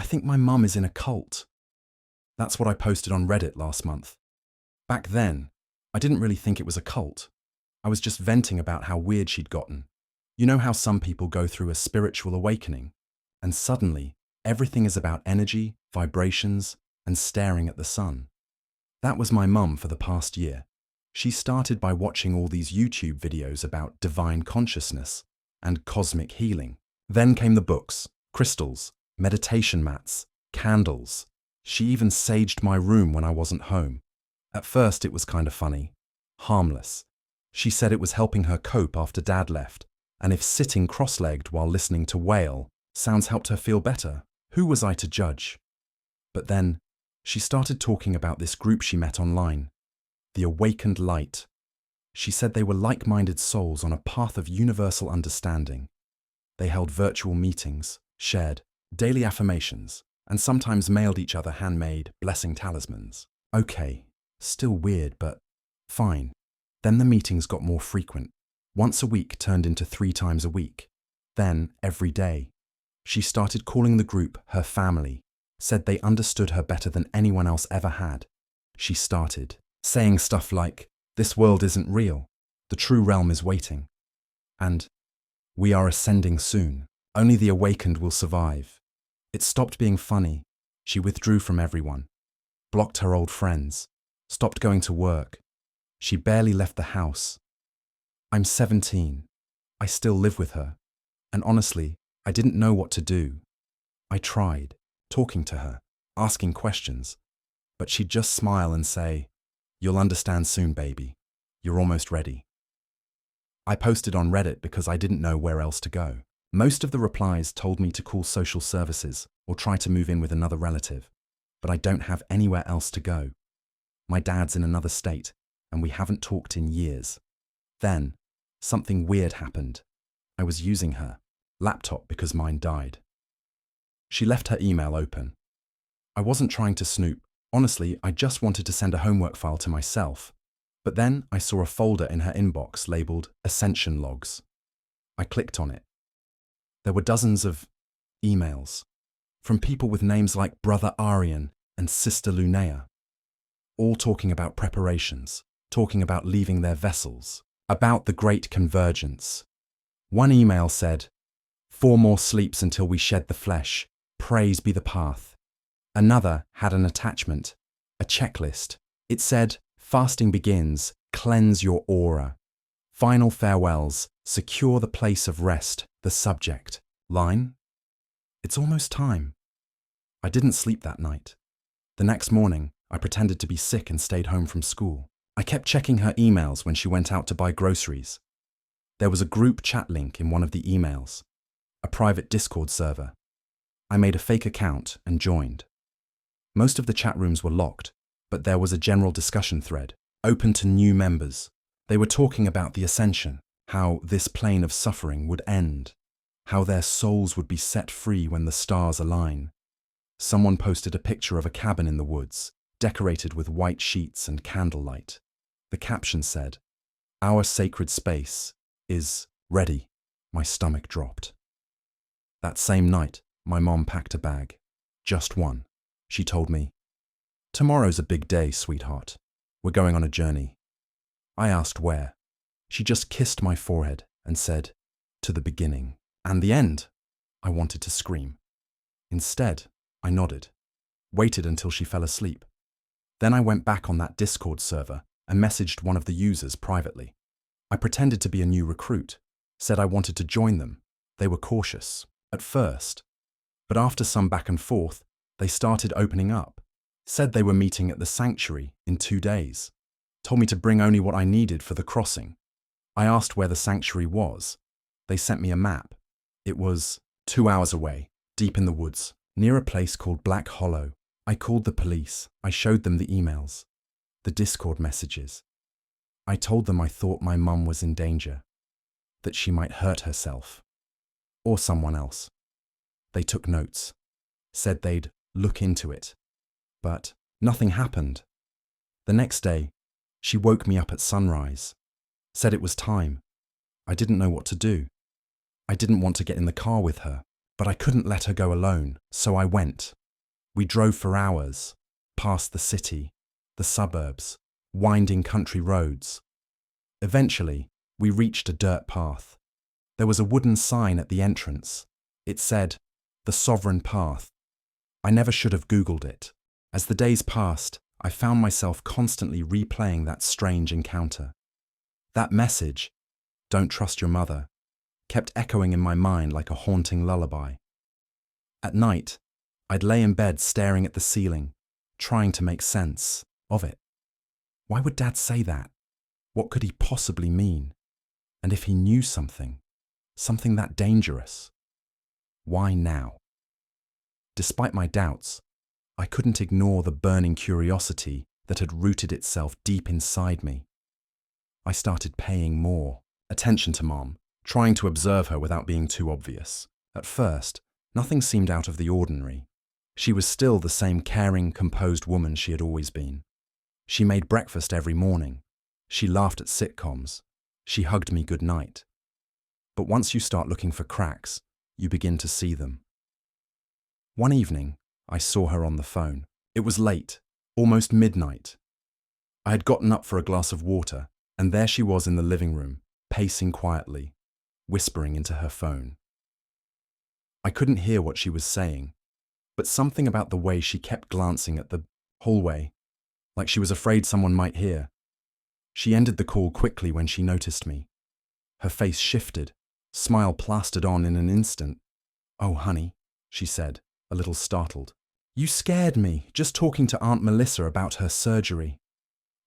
I think my mum is in a cult. That's what I posted on Reddit last month. Back then, I didn't really think it was a cult. I was just venting about how weird she'd gotten. You know how some people go through a spiritual awakening, and suddenly, everything is about energy, vibrations, and staring at the sun. That was my mum for the past year. She started by watching all these YouTube videos about divine consciousness and cosmic healing. Then came the books, crystals, meditation mats, candles. She even saged my room when I wasn't home. At first it was kind of funny, harmless. She said it was helping her cope after Dad left, and if sitting cross-legged while listening to Whale sounds helped her feel better, who was I to judge? But then, she started talking about this group she met online, the Awakened Light. She said they were like-minded souls on a path of universal understanding. They held virtual meetings, shared daily affirmations, and sometimes mailed each other handmade blessing talismans. Okay, still weird, but fine. Then the meetings got more frequent. Once a week turned into 3 times a week. Then, every day. She started calling the group her family, said they understood her better than anyone else ever had. She started saying stuff like, "This world isn't real. The true realm is waiting." And, "We are ascending soon. Only the awakened will survive." It stopped being funny. She withdrew from everyone, blocked her old friends, stopped going to work. She barely left the house. I'm 17. I still live with her. And honestly, I didn't know what to do. I tried, talking to her, asking questions, but she'd just smile and say, "You'll understand soon, baby. You're almost ready." I posted on Reddit because I didn't know where else to go. Most of the replies told me to call social services or try to move in with another relative, but I don't have anywhere else to go. My dad's in another state, and we haven't talked in years. Then, something weird happened. I was using her laptop because mine died. She left her email open. I wasn't trying to snoop. Honestly, I just wanted to send a homework file to myself. But then I saw a folder in her inbox labeled Ascension Logs. I clicked on it. There were dozens of emails from people with names like Brother Aryan and Sister Lunea, all talking about preparations, talking about leaving their vessels, about the Great Convergence. One email said, 4 more sleeps until we shed the flesh. Praise be the path. Another had an attachment, a checklist. It said, fasting begins, cleanse your aura. Final farewells, secure the place of rest, the subject. Line? It's almost time. I didn't sleep that night. The next morning, I pretended to be sick and stayed home from school. I kept checking her emails when she went out to buy groceries. There was a group chat link in one of the emails, a private Discord server. I made a fake account and joined. Most of the chat rooms were locked, but there was a general discussion thread, open to new members. They were talking about the ascension, how this plane of suffering would end, how their souls would be set free when the stars align. Someone posted a picture of a cabin in the woods, decorated with white sheets and candlelight. The caption said, "Our sacred space is ready." My stomach dropped. That same night, my mom packed a bag. Just one. She told me, "Tomorrow's a big day, sweetheart. We're going on a journey." I asked where. She just kissed my forehead and said, "To the beginning." And the end. I wanted to scream. Instead, I nodded, waited until she fell asleep. Then I went back on that Discord server and messaged one of the users privately. I pretended to be a new recruit, said I wanted to join them. They were cautious, at first. But after some back and forth, they started opening up, said they were meeting at the sanctuary in 2 days, told me to bring only what I needed for the crossing. I asked where the sanctuary was. They sent me a map. It was 2 hours away, deep in the woods, near a place called Black Hollow. I called the police. I showed them the emails, the Discord messages. I told them I thought my mum was in danger, that she might hurt herself, or someone else. They took notes, said they'd look into it, but nothing happened. The next day, she woke me up at sunrise, said it was time. I didn't know what to do. I didn't want to get in the car with her. But I couldn't let her go alone, so I went. We drove for hours, past the city, the suburbs, winding country roads. Eventually, we reached a dirt path. There was a wooden sign at the entrance. It said, "The Sovereign Path." I never should have Googled it. As the days passed, I found myself constantly replaying that strange encounter. That message, "Don't trust your mother," kept echoing in my mind like a haunting lullaby. At night, I'd lay in bed staring at the ceiling, trying to make sense of it. Why would Dad say that? What could he possibly mean? And if he knew something that dangerous, why now? Despite my doubts, I couldn't ignore the burning curiosity that had rooted itself deep inside me. I started paying more attention to Mom, trying to observe her without being too obvious. At first, nothing seemed out of the ordinary. She was still the same caring, composed woman she had always been. She made breakfast every morning. She laughed at sitcoms. She hugged me goodnight. But once you start looking for cracks, you begin to see them. One evening, I saw her on the phone. It was late, almost midnight. I had gotten up for a glass of water, and there she was in the living room, pacing quietly, whispering into her phone. I couldn't hear what she was saying, but something about the way she kept glancing at the hallway, like she was afraid someone might hear. She ended the call quickly when she noticed me. Her face shifted, smile plastered on in an instant. "Oh, honey," she said, a little startled. "You scared me, just talking to Aunt Melissa about her surgery."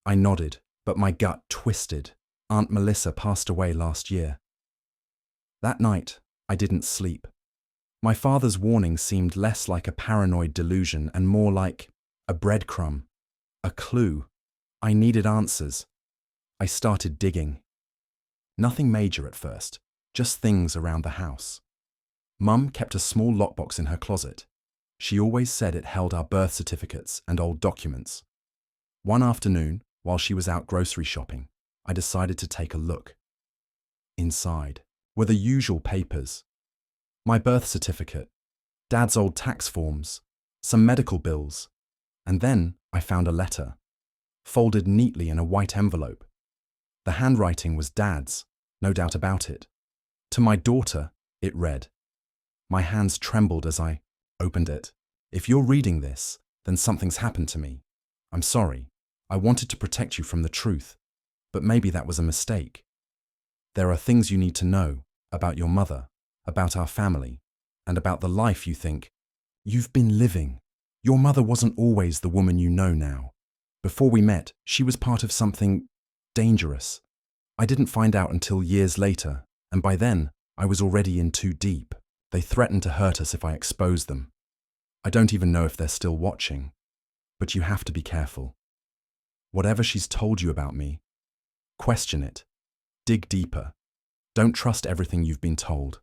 I nodded, but my gut twisted. Aunt Melissa passed away last year. That night, I didn't sleep. My father's warning seemed less like a paranoid delusion and more like a breadcrumb, a clue. I needed answers. I started digging. Nothing major at first, just things around the house. Mum kept a small lockbox in her closet. She always said it held our birth certificates and old documents. One afternoon, while she was out grocery shopping, I decided to take a look. Inside were the usual papers. My birth certificate, Dad's old tax forms, some medical bills, and then I found a letter, folded neatly in a white envelope. The handwriting was Dad's, no doubt about it. To my daughter, it read. My hands trembled as I opened it. "If you're reading this, then something's happened to me. I'm sorry. I wanted to protect you from the truth, but maybe that was a mistake. There are things you need to know about your mother, about our family, and about the life you think you've been living. Your mother wasn't always the woman you know now. Before we met, she was part of something dangerous. I didn't find out until years later, and by then, I was already in too deep. They threatened to hurt us if I exposed them. I don't even know if they're still watching, but you have to be careful. Whatever she's told you about me, question it. Dig deeper. Don't trust everything you've been told.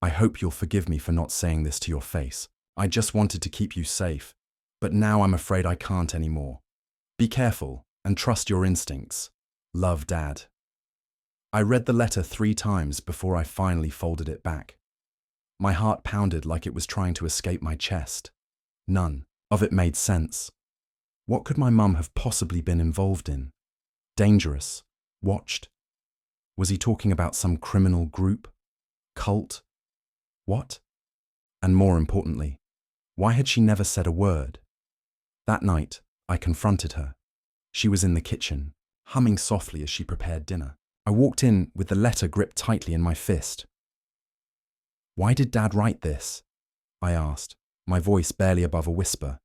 I hope you'll forgive me for not saying this to your face. I just wanted to keep you safe, but now I'm afraid I can't anymore. Be careful and trust your instincts. Love, Dad." I read the letter 3 times before I finally folded it back. My heart pounded like it was trying to escape my chest. None of it made sense. What could my mum have possibly been involved in? Dangerous? Watched? Was he talking about some criminal group? Cult? What? And more importantly, why had she never said a word? That night, I confronted her. She was in the kitchen, humming softly as she prepared dinner. I walked in with the letter gripped tightly in my fist. "Why did Dad write this?" I asked, my voice barely above a whisper.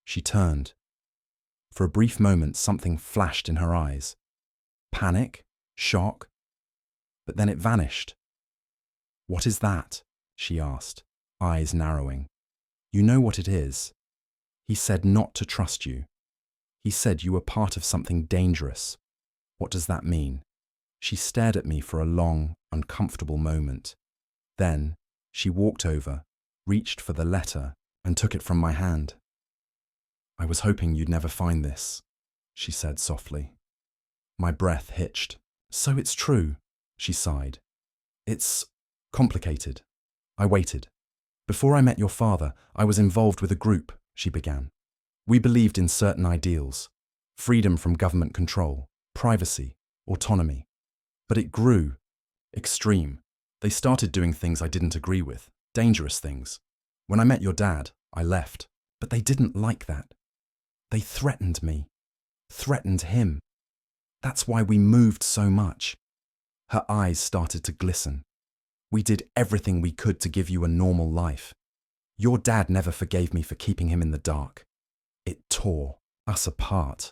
She turned. For a brief moment, something flashed in her eyes. Panic? Shock? But then it vanished. "What is that?" she asked, eyes narrowing. "You know what it is. He said not to trust you. He said you were part of something dangerous. What does that mean?" She stared at me for a long, uncomfortable moment. Then, she walked over, reached for the letter, and took it from my hand. "I was hoping you'd never find this," she said softly. My breath hitched. "So it's true," she sighed. "It's complicated. I waited. Before I met your father, I was involved with a group, she began. We believed in certain ideals: freedom from government control, privacy, autonomy. But it grew extreme. They started doing things I didn't agree with, dangerous things. When I met your dad, I left. But they didn't like that. They threatened me, threatened him. That's why we moved so much. Her eyes started to glisten. We did everything we could to give you a normal life. Your dad never forgave me for keeping him in the dark. It tore us apart.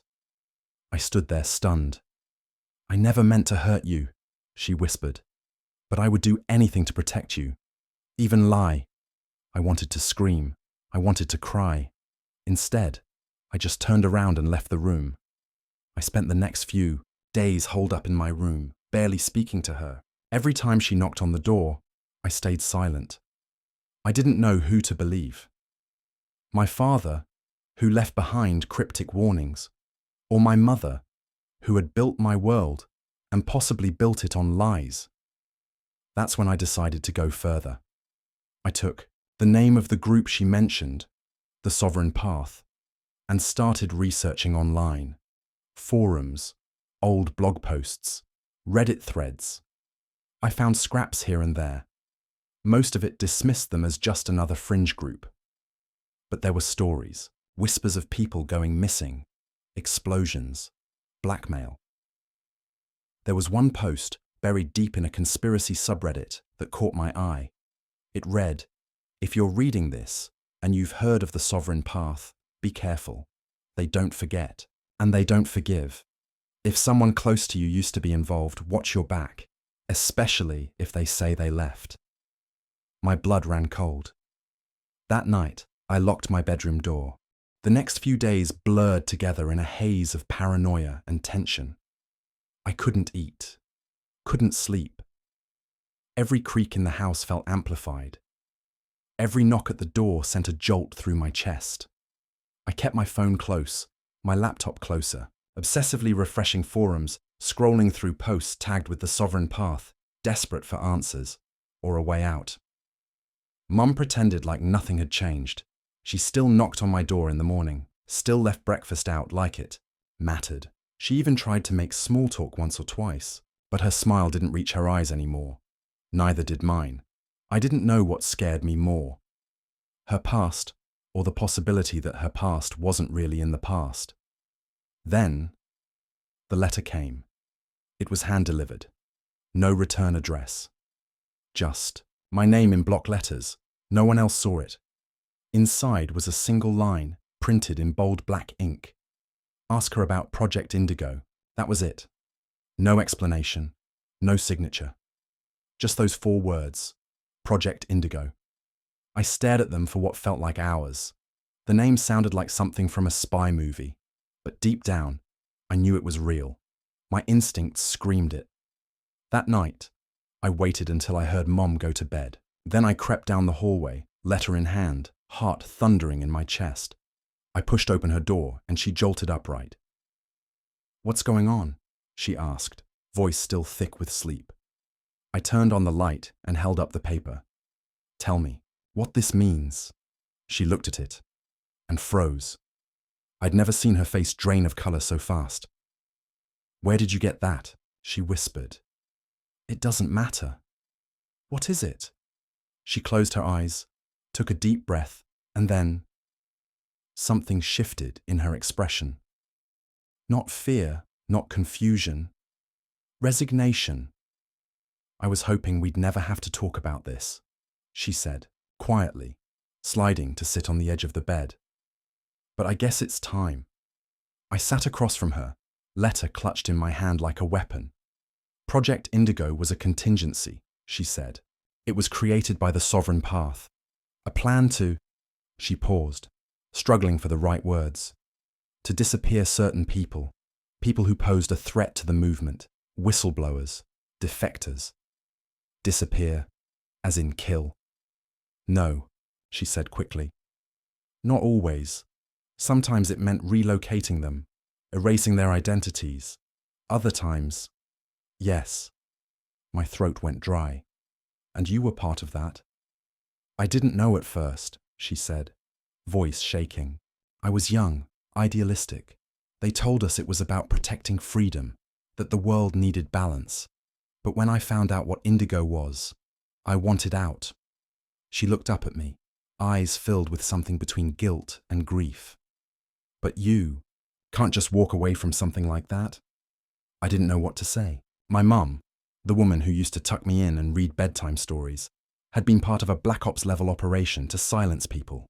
I stood there stunned. I never meant to hurt you, she whispered. But I would do anything to protect you, even lie. I wanted to scream. I wanted to cry. Instead, I just turned around and left the room. I spent the next few days holed up in my room, barely speaking to her. Every time she knocked on the door, I stayed silent. I didn't know who to believe. My father, who left behind cryptic warnings, or my mother, who had built my world and possibly built it on lies. That's when I decided to go further. I took the name of the group she mentioned, the Sovereign Path, and started researching online. Forums, old blog posts, Reddit threads. I found scraps here and there. Most of it dismissed them as just another fringe group. But there were stories, whispers of people going missing, explosions, blackmail. There was one post buried deep in a conspiracy subreddit that caught my eye. It read, "If you're reading this and you've heard of the Sovereign Path, be careful. They don't forget, and they don't forgive. If someone close to you used to be involved, watch your back, especially if they say they left." My blood ran cold. That night, I locked my bedroom door. The next few days blurred together in a haze of paranoia and tension. I couldn't eat, couldn't sleep. Every creak in the house felt amplified. Every knock at the door sent a jolt through my chest. I kept my phone close, my laptop closer, obsessively refreshing forums, scrolling through posts tagged with the Sovereign Path, desperate for answers or a way out. Mum pretended like nothing had changed. She still knocked on my door in the morning, still left breakfast out like it mattered. She even tried to make small talk once or twice, but her smile didn't reach her eyes anymore. Neither did mine. I didn't know what scared me more: her past, or the possibility that her past wasn't really in the past. Then, the letter came. It was hand-delivered. No return address. Just my name in block letters. No one else saw it. Inside was a single line, printed in bold black ink. Ask her about Project Indigo. That was it. No explanation, no signature. Just those 4 words, Project Indigo. I stared at them for what felt like hours. The name sounded like something from a spy movie, but deep down, I knew it was real. My instincts screamed it. That night, I waited until I heard Mom go to bed. Then I crept down the hallway, letter in hand, heart thundering in my chest. I pushed open her door and she jolted upright. "What's going on?" she asked, voice still thick with sleep. I turned on the light and held up the paper. "Tell me what this means." She looked at it and froze. I'd never seen her face drain of color so fast. "Where did you get that?" she whispered. "It doesn't matter." "What is it?" She closed her eyes, took a deep breath, and then something shifted in her expression. Not fear, not confusion. Resignation. "I was hoping we'd never have to talk about this," she said, quietly, sliding to sit on the edge of the bed. "But I guess it's time." I sat across from her, letter clutched in my hand like a weapon. Project Indigo was a contingency, she said. It was created by the Sovereign Path. A plan to... She paused, struggling for the right words. To disappear certain people, people who posed a threat to the movement, whistleblowers, defectors. Disappear, as in kill. "No," she said quickly. "Not always. Sometimes it meant relocating them, erasing their identities. Other times, yes." My throat went dry. "And you were part of that?" I didn't know at first, she said, voice shaking. I was young, idealistic. They told us it was about protecting freedom, that the world needed balance. But when I found out what indigo was, I wanted out. She looked up at me, eyes filled with something between guilt and grief. But you can't just walk away from something like that. I didn't know what to say. My mum, the woman who used to tuck me in and read bedtime stories, had been part of a Black Ops level operation to silence people.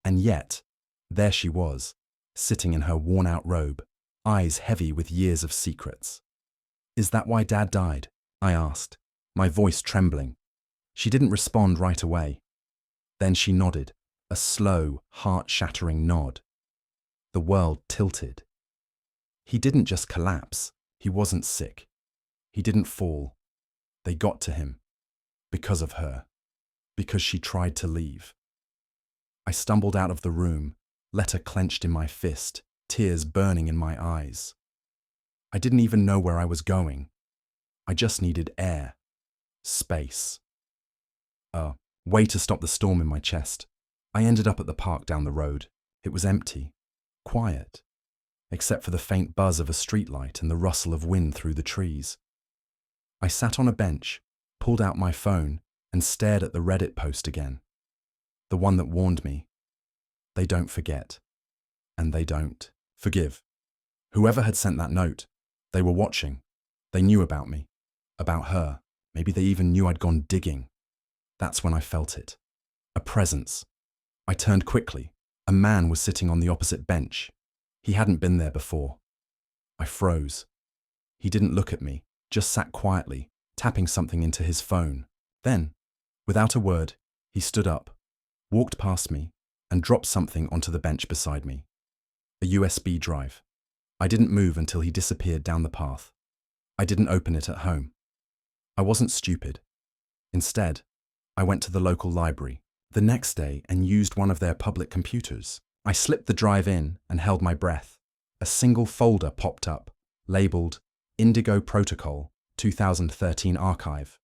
And yet, there she was, sitting in her worn-out robe, eyes heavy with years of secrets. Is that why Dad died? I asked, my voice trembling. She didn't respond right away. Then she nodded, a slow, heart-shattering nod. The world tilted. He didn't just collapse. He wasn't sick. He didn't fall. They got to him. Because of her. Because she tried to leave. I stumbled out of the room, letter clenched in my fist, tears burning in my eyes. I didn't even know where I was going. I just needed air. Space. A way to stop the storm in my chest. I ended up at the park down the road. It was empty. Quiet. Except for the faint buzz of a streetlight and the rustle of wind through the trees. I sat on a bench, pulled out my phone, and stared at the Reddit post again. The one that warned me. They don't forget. And they don't forgive. Whoever had sent that note, they were watching. They knew about me. About her. Maybe they even knew I'd gone digging. That's when I felt it. A presence. I turned quickly. A man was sitting on the opposite bench. He hadn't been there before. I froze. He didn't look at me, just sat quietly, tapping something into his phone. Then, without a word, he stood up, walked past me, and dropped something onto the bench beside me. A USB drive. I didn't move until he disappeared down the path. I didn't open it at home. I wasn't stupid. Instead, I went to the local library the next day and used one of their public computers. I slipped the drive in and held my breath. A single folder popped up, labeled Indigo Protocol 2013 Archive.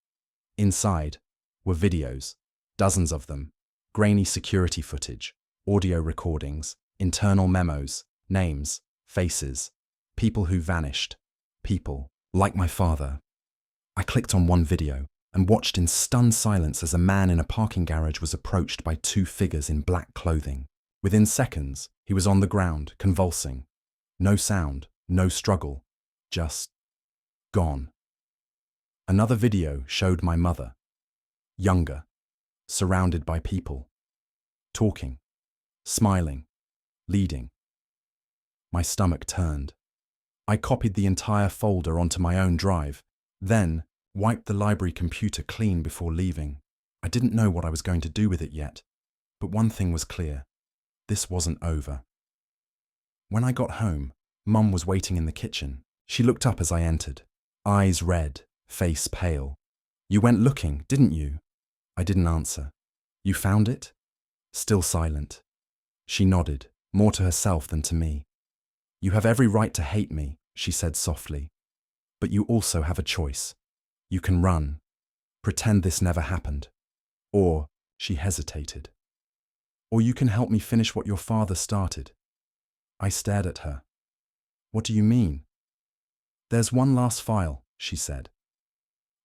Inside were videos, dozens of them, grainy security footage, audio recordings, internal memos, names, faces, people who vanished, people like my father. I clicked on one video and watched in stunned silence as a man in a parking garage was approached by two figures in black clothing. Within seconds, he was on the ground, convulsing. No sound, no struggle, just gone. Another video showed my mother, younger, surrounded by people, talking, smiling, leading. My stomach turned. I copied the entire folder onto my own drive, then wiped the library computer clean before leaving. I didn't know what I was going to do with it yet, but one thing was clear. This wasn't over. When I got home, Mum was waiting in the kitchen. She looked up as I entered, eyes red, face pale. You went looking, didn't you? I didn't answer. You found it? Still silent. She nodded, more to herself than to me. You have every right to hate me, she said softly. But you also have a choice. You can run, pretend this never happened. Or, she hesitated. Or you can help me finish what your father started. I stared at her. What do you mean? There's one last file, she said.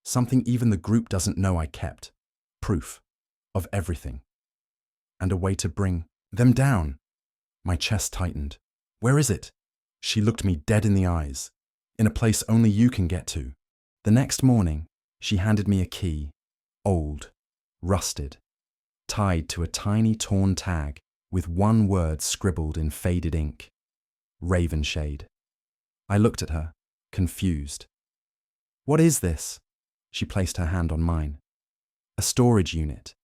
Something even the group doesn't know I kept. Proof of everything. And a way to bring them down. My chest tightened. Where is it? She looked me dead in the eyes. In a place only you can get to. The next morning, she handed me a key. Old, rusted, tied to a tiny torn tag with one word scribbled in faded ink. Ravenshade. I looked at her, confused. What is this? She placed her hand on mine. A storage unit.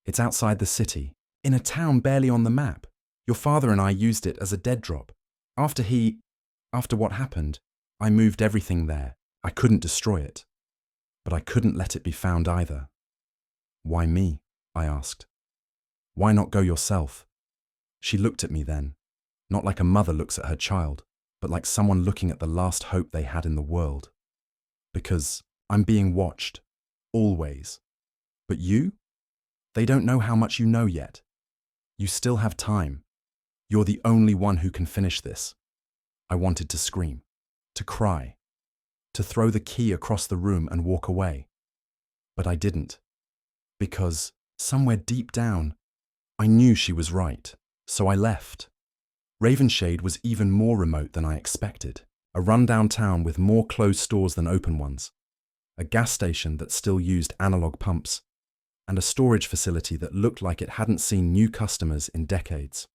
It's outside the city, in a town barely on the map. Your father and I used it as a dead drop. After what happened, I moved everything there. I couldn't destroy it. But I couldn't let it be found either. Why me? I asked. Why not go yourself? She looked at me then, not like a mother looks at her child, but like someone looking at the last hope they had in the world. Because I'm being watched. Always. But you? They don't know how much you know yet. You still have time. You're the only one who can finish this. I wanted to scream, to cry, to throw the key across the room and walk away. But I didn't. Because, somewhere deep down, I knew she was right, so I left. Ravenshade was even more remote than I expected. A rundown town with more closed stores than open ones. A gas station that still used analog pumps. And a storage facility that looked like it hadn't seen new customers in decades.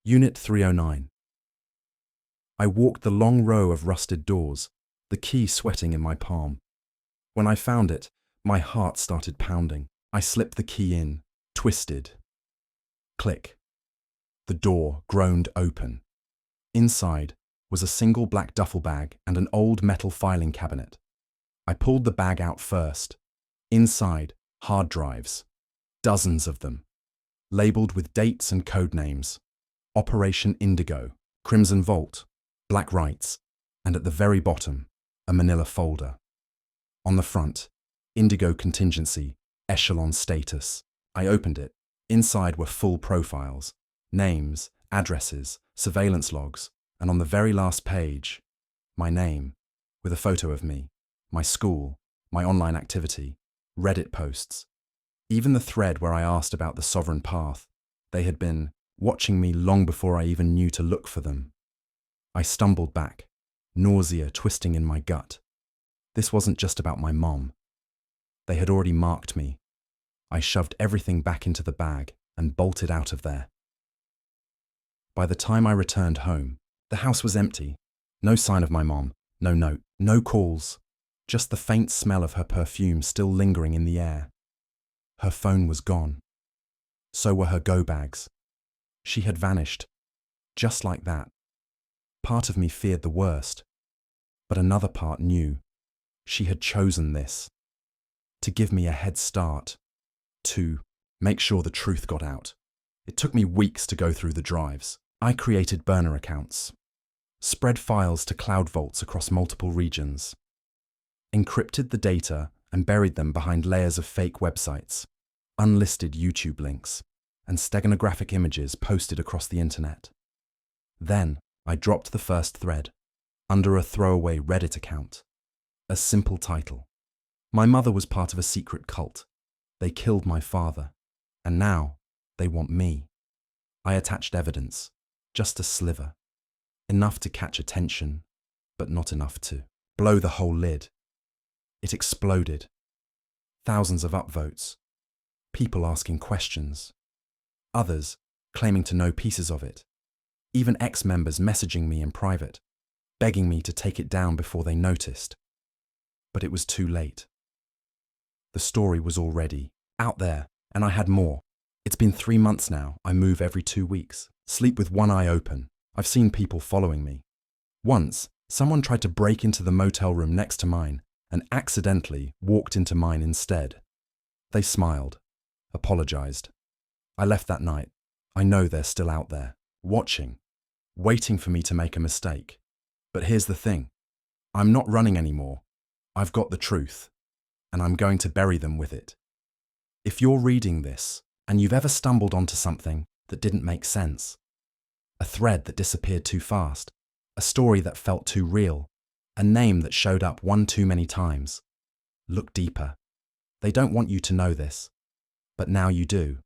Unit 309. I walked the long row of rusted doors, the key sweating in my palm. When I found it, my heart started pounding. I slipped the key in, twisted. Click. The door groaned open. Inside was a single black duffel bag and an old metal filing cabinet. I pulled the bag out first. Inside, hard drives. Dozens of them. Labeled with dates and code names. Operation Indigo, Crimson Vault, Black Rights, and at the very bottom, a manila folder. On the front, Indigo Contingency, Echelon Status. I opened it. Inside were full profiles, names, addresses, surveillance logs, and on the very last page, my name, with a photo of me, my school, my online activity, Reddit posts. Even the thread where I asked about the sovereign path, they had been watching me long before I even knew to look for them. I stumbled back, nausea twisting in my gut. This wasn't just about my mom. They had already marked me. I shoved everything back into the bag and bolted out of there. By the time I returned home, the house was empty. No sign of my mom, no note, no calls, just the faint smell of her perfume still lingering in the air. Her phone was gone. So were her go bags. She had vanished, just like that. Part of me feared the worst, but another part knew she had chosen this, to give me a head start, to make sure the truth got out. It took me weeks to go through the drives. I created burner accounts, spread files to cloud vaults across multiple regions, encrypted the data and buried them behind layers of fake websites, unlisted YouTube links, and steganographic images posted across the internet. Then I dropped the first thread, under a throwaway Reddit account. A simple title. My mother was part of a secret cult. They killed my father, and now they want me. I attached evidence, just a sliver. Enough to catch attention, but not enough to blow the whole lid. It exploded. Thousands of upvotes. People asking questions. Others claiming to know pieces of it. Even ex-members messaging me in private, begging me to take it down before they noticed. But it was too late. The story was already out there, and I had more. It's been 3 months now. I move every 2 weeks, sleep with one eye open. I've seen people following me. Once, someone tried to break into the motel room next to mine and accidentally walked into mine instead. They smiled, apologized. I left that night. I know they're still out there, watching, waiting for me to make a mistake. But here's the thing. I'm not running anymore. I've got the truth, and I'm going to bury them with it. If you're reading this, and you've ever stumbled onto something that didn't make sense, a thread that disappeared too fast, a story that felt too real, a name that showed up one too many times, look deeper. They don't want you to know this, but now you do,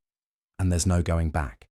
and there's no going back.